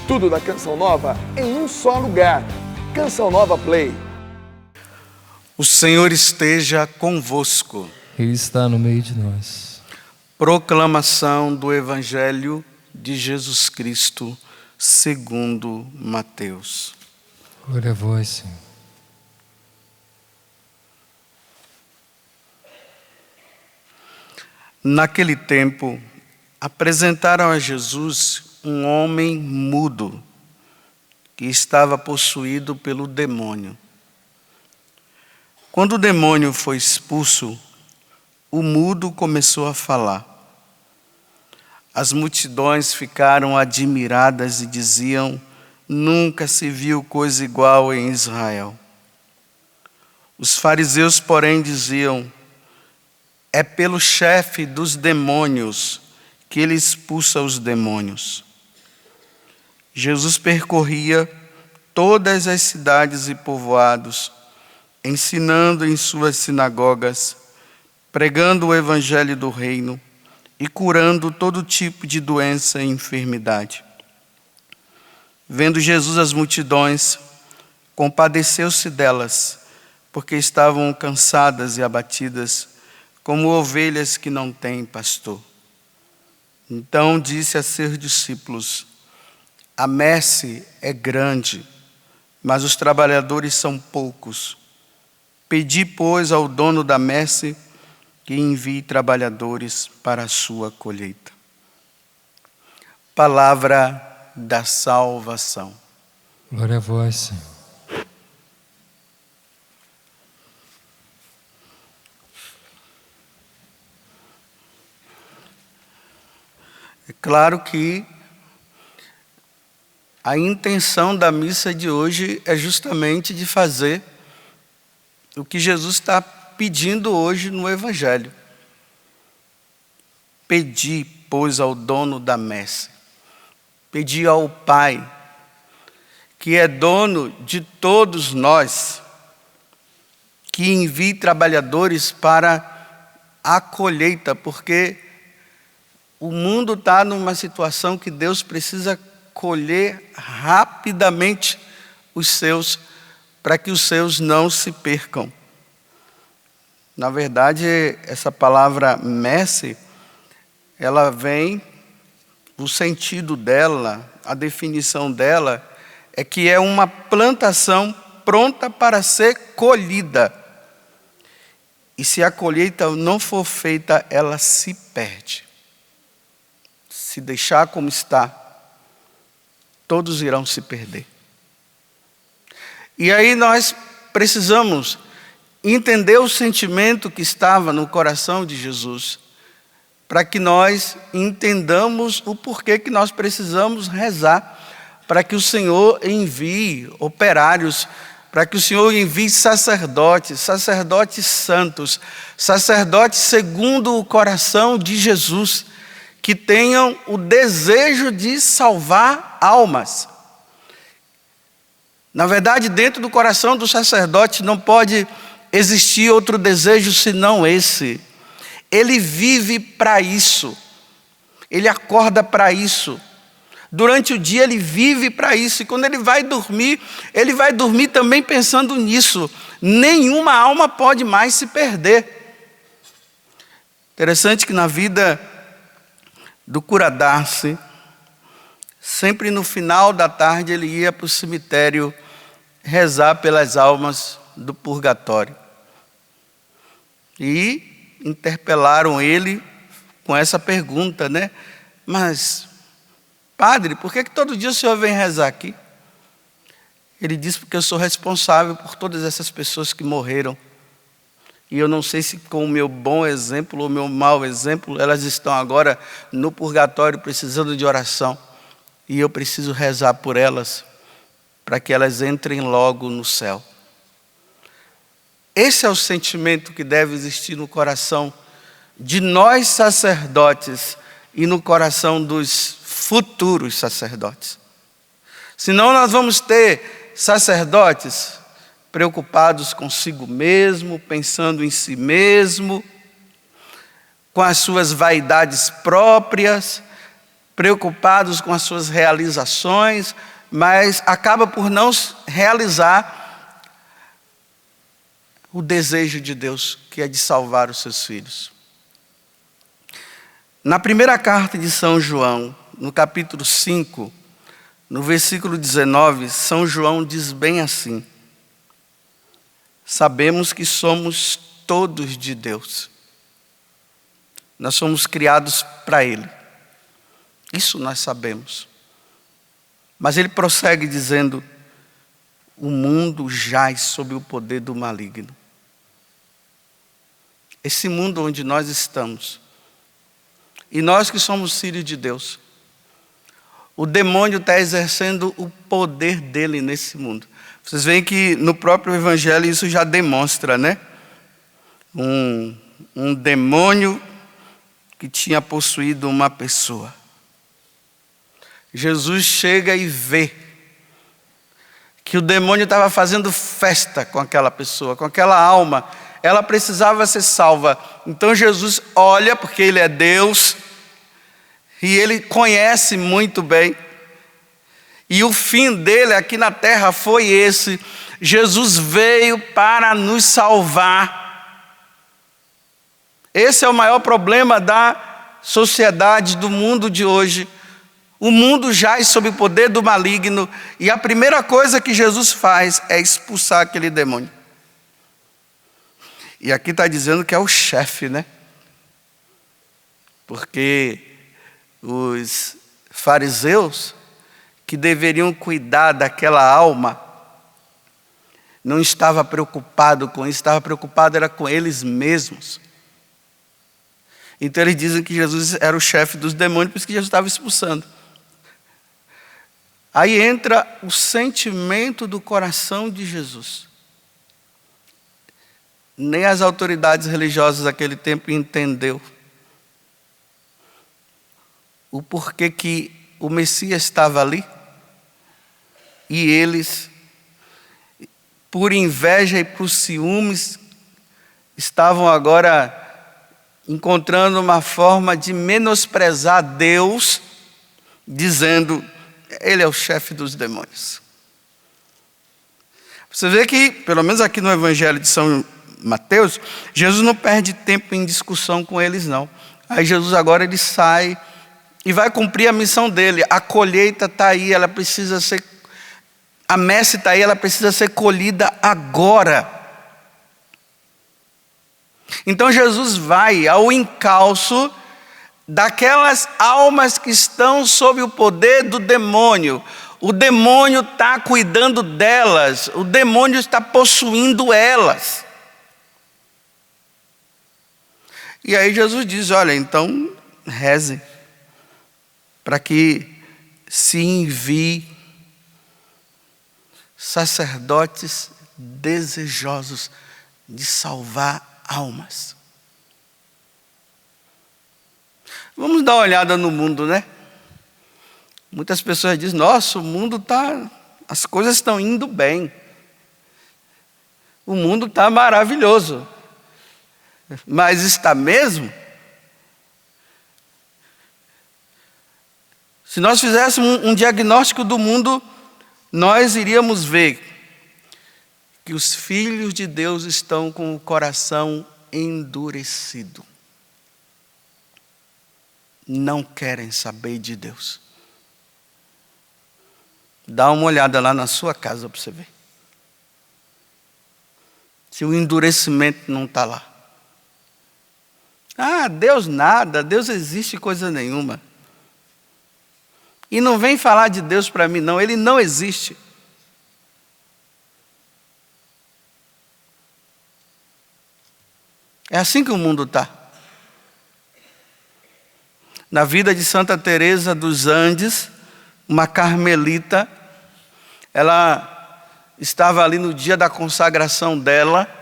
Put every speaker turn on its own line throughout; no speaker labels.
Tudo da Canção Nova em um só lugar. Canção Nova Play.
O Senhor esteja convosco.
Ele está no meio de nós.
Proclamação do Evangelho de Jesus Cristo, segundo Mateus.
Glória a vós, Senhor.
Naquele tempo, apresentaram a Jesus um homem mudo, que estava possuído pelo demônio. Quando o demônio foi expulso, o mudo começou a falar. As multidões ficaram admiradas e diziam: nunca se viu coisa igual em Israel. Os fariseus, porém, diziam: é pelo chefe dos demônios que ele expulsa os demônios. Jesus percorria todas as cidades e povoados, ensinando em suas sinagogas, pregando o evangelho do reino e curando todo tipo de doença e enfermidade. Vendo Jesus as multidões, compadeceu-se delas, porque estavam cansadas e abatidas, como ovelhas que não têm pastor. Então disse a seus discípulos: a messe é grande, mas os trabalhadores são poucos. Pedi, pois, ao dono da messe que envie trabalhadores para a sua colheita. Palavra da salvação.
Glória a vós, Senhor.
É claro que a intenção da missa de hoje é justamente de fazer o que Jesus está pedindo hoje no Evangelho. Pedi, pois, ao dono da messe, pedi ao Pai, que é dono de todos nós, que envie trabalhadores para a colheita, porque o mundo está numa situação que Deus precisa colher rapidamente os seus, para que os seus não se percam. Na verdade, essa palavra messe, ela vem, o sentido dela, a definição dela, é que é uma plantação pronta para ser colhida. E se a colheita não for feita, ela se perde. Se deixar como está, todos irão se perder. E aí nós precisamos entender o sentimento que estava no coração de Jesus, para que nós entendamos o porquê que nós precisamos rezar, para que o Senhor envie operários, para que o Senhor envie sacerdotes, sacerdotes santos, sacerdotes segundo o coração de Jesus, que tenham o desejo de salvar almas. Na verdade, dentro do coração do sacerdote não pode existir outro desejo senão esse. Ele vive para isso. Ele acorda para isso. Durante o dia ele vive para isso. E quando ele vai dormir também pensando nisso. Nenhuma alma pode mais se perder. Interessante que na vida do cura Darcy, sempre no final da tarde ele ia para o cemitério rezar pelas almas do purgatório. E interpelaram ele com essa pergunta, né? Mas, padre, por que todo dia o senhor vem rezar aqui? Ele disse: porque eu sou responsável por todas essas pessoas que morreram. E eu não sei se com o meu bom exemplo ou o meu mau exemplo, elas estão agora no purgatório precisando de oração. E eu preciso rezar por elas, para que elas entrem logo no céu. Esse é o sentimento que deve existir no coração de nós sacerdotes e no coração dos futuros sacerdotes. Senão nós vamos ter sacerdotes preocupados consigo mesmo, pensando em si mesmo, com as suas vaidades próprias, preocupados com as suas realizações, mas acaba por não realizar o desejo de Deus, que é de salvar os seus filhos. Na primeira carta de São João, no capítulo 5, no versículo 19, São João diz bem assim: sabemos que somos todos de Deus. Nós somos criados para Ele. Isso nós sabemos. Mas ele prossegue dizendo: o mundo jaz sob o poder do maligno. Esse mundo onde nós estamos, e nós que somos filhos de Deus, o demônio está exercendo o poder dele nesse mundo. Vocês veem que no próprio Evangelho isso já demonstra, né? Um demônio que tinha possuído uma pessoa. Jesus chega e vê que o demônio estava fazendo festa com aquela pessoa, com aquela alma. Ela precisava ser salva. Então Jesus olha, porque Ele é Deus, e Ele conhece muito bem. E o fim dele aqui na terra foi esse: Jesus veio para nos salvar. Esse é o maior problema da sociedade, do mundo de hoje. O mundo jaz sob o poder do maligno, e a primeira coisa que Jesus faz é expulsar aquele demônio. E aqui está dizendo que é o chefe, né? Porque os fariseus, que deveriam cuidar daquela alma, não estava preocupado com isso, estava preocupado era com eles mesmos. Então eles dizem que Jesus era o chefe dos demônios, por isso que Jesus estava expulsando. Aí entra o sentimento do coração de Jesus. Nem as autoridades religiosas daquele tempo entendeu o porquê que o Messias estava ali. E eles, por inveja e por ciúmes, estavam agora encontrando uma forma de menosprezar Deus, dizendo: Ele é o chefe dos demônios. Você vê que, pelo menos aqui no Evangelho de São Mateus, Jesus não perde tempo em discussão com eles, não. Aí Jesus agora ele sai e vai cumprir a missão dele. A colheita está aí, ela precisa ser... A messe está aí, ela precisa ser colhida agora. Então Jesus vai ao encalço daquelas almas que estão sob o poder do demônio. O demônio está cuidando delas, o demônio está possuindo elas. E aí Jesus diz: olha, então rezem para que se envie sacerdotes desejosos de salvar almas. Vamos dar uma olhada no mundo, né? Muitas pessoas dizem: nossa, o mundo está... as coisas estão indo bem. O mundo está maravilhoso. Mas está mesmo? Se nós fizéssemos um diagnóstico do mundo, nós iríamos ver que os filhos de Deus estão com o coração endurecido. Não querem saber de Deus. Dá uma olhada lá na sua casa para você ver. Se o endurecimento não está lá. Ah, Deus nada, Deus existe coisa nenhuma. E não vem falar de Deus para mim, não, Ele não existe. É assim que o mundo está. Na vida de Santa Teresa dos Andes, uma carmelita, ela estava ali no dia da consagração dela.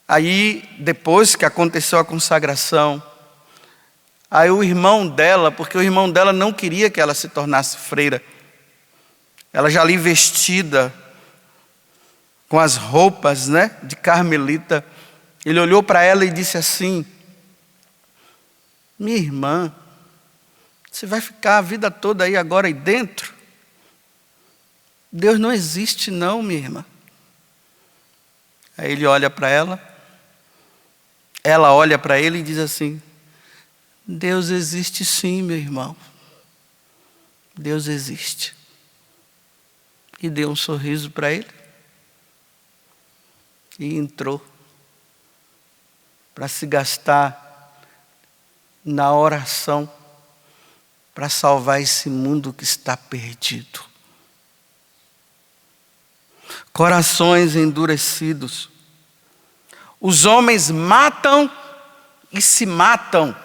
Aí, depois que aconteceu a consagração, aí o irmão dela, porque o irmão dela não queria que ela se tornasse freira, ela já ali vestida, com as roupas, né, de carmelita, ele olhou para ela e disse assim: minha irmã, Você vai ficar a vida toda aí agora aí dentro? Deus não existe não, minha irmã. Aí ele olha para ela olha para ele e diz assim: Deus existe sim, meu irmão. Deus existe. E deu um sorriso para ele. E entrou para se gastar na oração para salvar esse mundo que está perdido. Corações endurecidos. Os homens matam e se matam.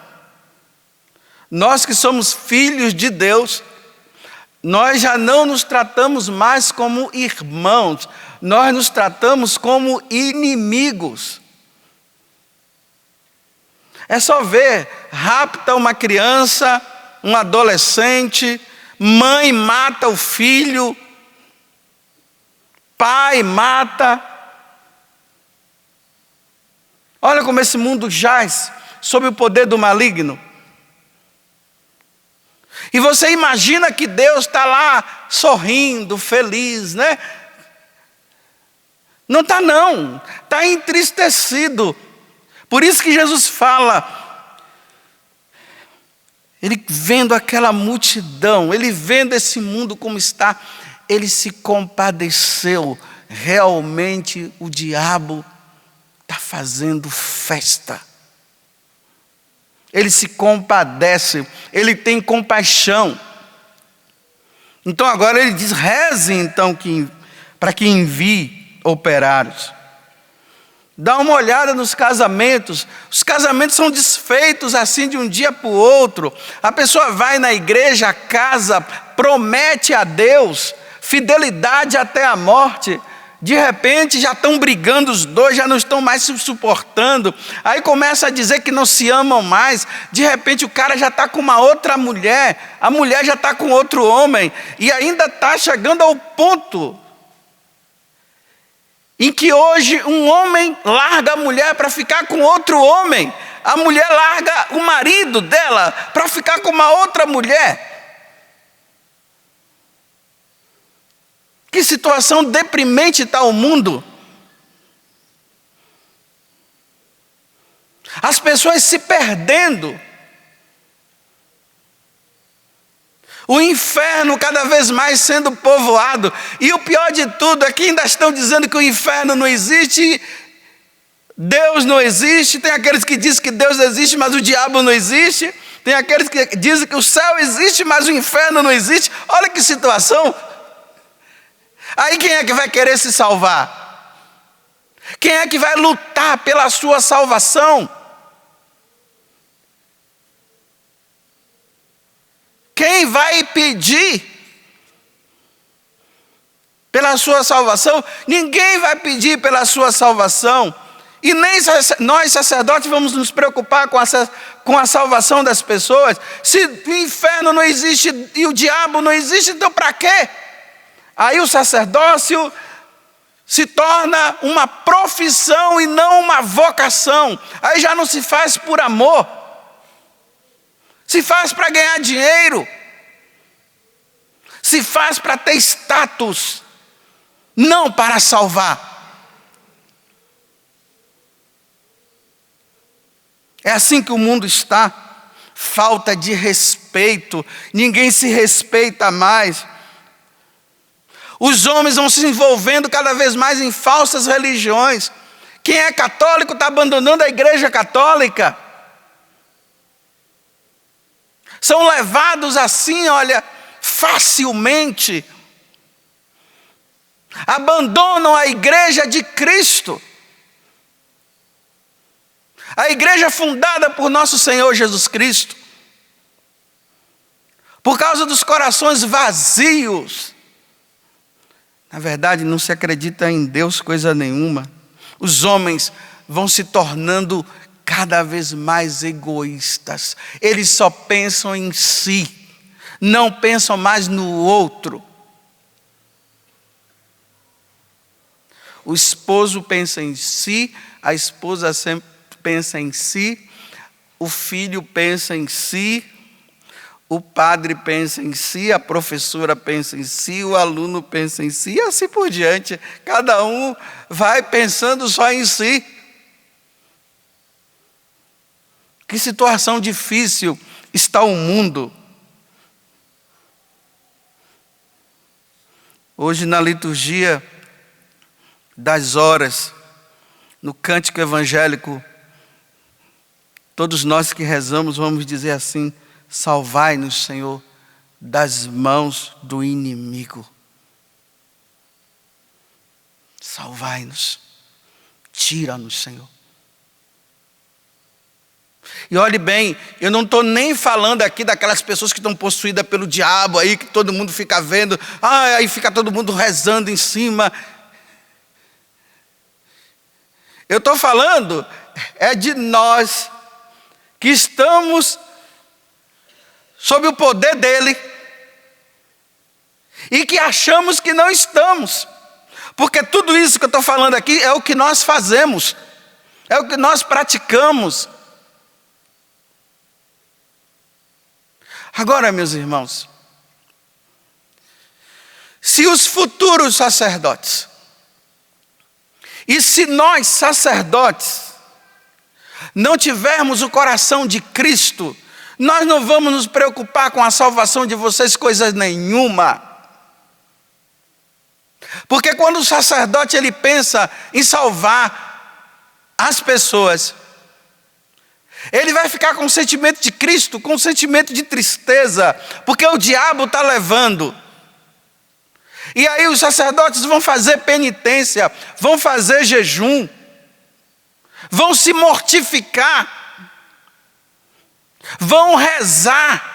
Nós que somos filhos de Deus, nós já não nos tratamos mais como irmãos, nós nos tratamos como inimigos. É só ver, rapta uma criança, um adolescente, mãe mata o filho, pai mata. Olha como esse mundo jaz sob o poder do maligno. E você imagina que Deus está lá sorrindo, feliz, né? Não está não, está entristecido. Por isso que Jesus fala, ele vendo aquela multidão, ele vendo esse mundo como está, ele se compadeceu. Realmente o diabo está fazendo festa. Ele se compadece, ele tem compaixão. Então agora ele diz, reze então para que envie operários. Dá uma olhada nos casamentos. Os casamentos são desfeitos assim de um dia para o outro. A pessoa vai na igreja, casa, promete a Deus fidelidade até a morte. De repente já estão brigando os dois, já não estão mais se suportando. Aí começa a dizer que não se amam mais. De repente o cara já está com uma outra mulher, a mulher já está com outro homem. E ainda está chegando ao ponto em que hoje um homem larga a mulher para ficar com outro homem. A mulher larga o marido dela para ficar com uma outra mulher. Que situação deprimente está o mundo. As pessoas se perdendo. O inferno cada vez mais sendo povoado. E o pior de tudo é que ainda estão dizendo que o inferno não existe, Deus não existe. Tem aqueles que dizem que Deus existe, mas o diabo não existe. Tem aqueles que dizem que o céu existe, mas o inferno não existe. Olha que situação. Aí quem é que vai querer se salvar? Quem é que vai lutar pela sua salvação? Quem vai pedir pela sua salvação? Ninguém vai pedir pela sua salvação. E nem nós sacerdotes vamos nos preocupar com a salvação das pessoas. Se o inferno não existe e o diabo não existe, então para quê? Aí o sacerdócio se torna uma profissão e não uma vocação. Aí já não se faz por amor. Se faz para ganhar dinheiro. Se faz para ter status. Não para salvar. É assim que o mundo está. Falta de respeito. Ninguém se respeita mais. Os homens vão se envolvendo cada vez mais em falsas religiões. Quem é católico está abandonando a igreja católica. São levados assim, olha, facilmente. Abandonam a igreja de Cristo. A igreja fundada por nosso Senhor Jesus Cristo. Por causa dos corações vazios. Na verdade, não se acredita em Deus coisa nenhuma. Os homens vão se tornando cada vez mais egoístas. Eles só pensam em si. Não pensam mais no outro. O esposo pensa em si, a esposa sempre pensa em si, o filho pensa em si, o padre pensa em si, a professora pensa em si, o aluno pensa em si, e assim por diante. Cada um vai pensando só em si. Que situação difícil está o mundo. Hoje na liturgia das horas, no cântico evangélico, todos nós que rezamos vamos dizer assim: salvai-nos, Senhor, das mãos do inimigo. Salvai-nos, tira-nos, Senhor. E olhe bem, eu não estou nem falando aqui daquelas pessoas que estão possuídas pelo diabo aí, que todo mundo fica vendo, aí fica todo mundo rezando em cima. Eu estou falando de nós que estamos sob o poder dele e que achamos que não estamos, porque tudo isso que eu estou falando aqui é o que nós fazemos, é o que nós praticamos. Agora, meus irmãos, se os futuros sacerdotes, e se nós sacerdotes não tivermos o coração de Cristo, nós não vamos nos preocupar com a salvação de vocês coisa nenhuma. Porque quando o sacerdote ele pensa em salvar as pessoas, ele vai ficar com o sentimento de Cristo, com o sentimento de tristeza, porque o diabo está levando. E aí os sacerdotes vão fazer penitência, vão fazer jejum, vão se mortificar, vão rezar.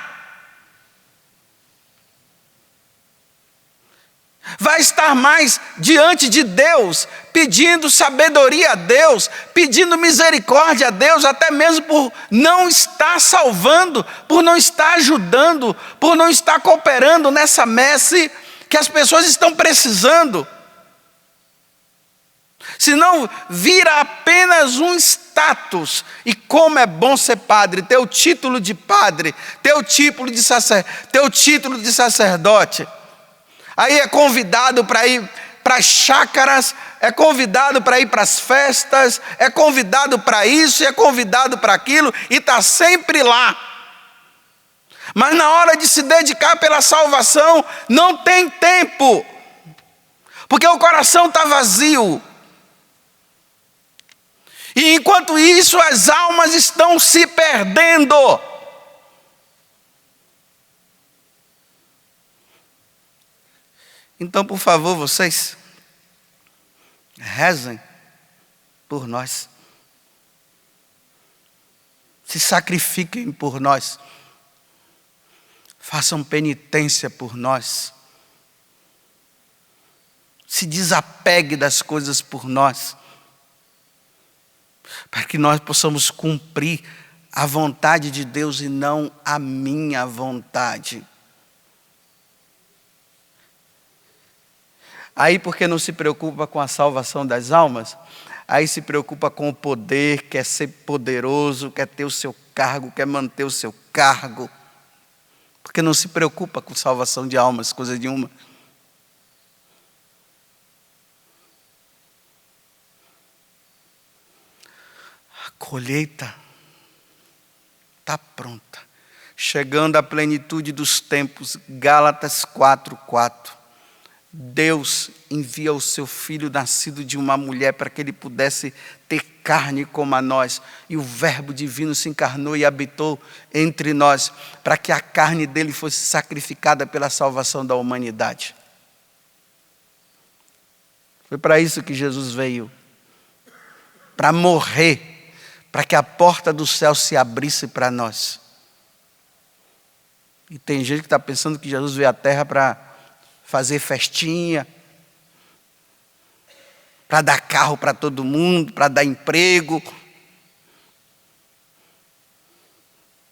Vai estar mais diante de Deus, pedindo sabedoria a Deus, pedindo misericórdia a Deus, até mesmo por não estar salvando, por não estar ajudando, por não estar cooperando nessa messe que as pessoas estão precisando. Senão vira apenas um status. E como é bom ser padre, ter o título de padre, ter o título de sacerdote. Aí é convidado para ir para as chácaras, é convidado para ir para as festas, é convidado para isso, é convidado para aquilo, e está sempre lá. Mas na hora de se dedicar pela salvação, não tem tempo, porque o coração está vazio. E enquanto isso, as almas estão se perdendo. Então, por favor, vocês rezem por nós. Se sacrifiquem por nós. Façam penitência por nós. Se desapegue das coisas por nós. Para que nós possamos cumprir a vontade de Deus e não a minha vontade. Aí, porque não se preocupa com a salvação das almas, aí se preocupa com o poder, quer ser poderoso, quer ter o seu cargo, quer manter o seu cargo. Porque não se preocupa com salvação de almas, coisa nenhuma. A colheita está pronta. Chegando à plenitude dos tempos, Gálatas 4:4. Deus envia o seu Filho nascido de uma mulher para que ele pudesse ter carne como a nós. E o Verbo divino se encarnou e habitou entre nós, para que a carne dele fosse sacrificada pela salvação da humanidade. Foi para isso que Jesus veio, para morrer, para que a porta do céu se abrisse para nós. E tem gente que está pensando que Jesus veio à terra para fazer festinha, para dar carro para todo mundo, para dar emprego,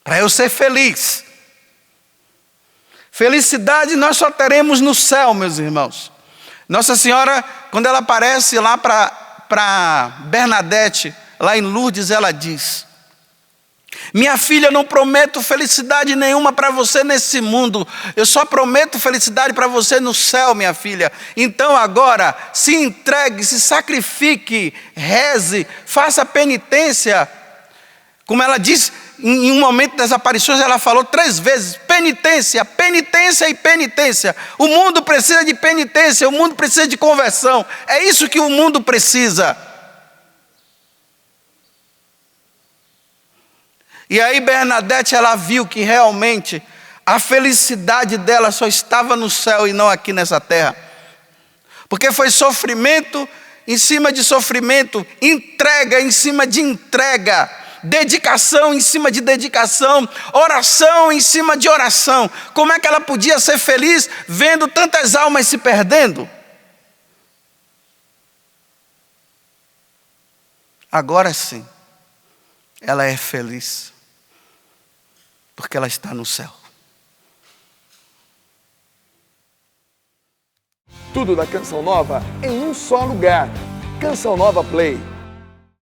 para eu ser feliz. Felicidade nós só teremos no céu, meus irmãos. Nossa Senhora, quando ela aparece lá para Bernadette, lá em Lourdes, ela diz: Minha filha, eu não prometo felicidade nenhuma para você nesse mundo. Eu só prometo felicidade para você no céu, minha filha. Então agora, se entregue, se sacrifique, reze, faça penitência. Como ela disse, em um momento das aparições, ela falou 3 vezes, penitência, penitência e penitência. O mundo precisa de penitência, o mundo precisa de conversão. É isso que o mundo precisa. E aí Bernadette, ela viu que realmente a felicidade dela só estava no céu e não aqui nessa terra. Porque foi sofrimento em cima de sofrimento, entrega em cima de entrega, dedicação em cima de dedicação, oração em cima de oração. Como é que ela podia ser feliz vendo tantas almas se perdendo? Agora sim, ela é feliz. Porque ela está no céu.
Tudo da Canção Nova em um só lugar. Canção Nova Play.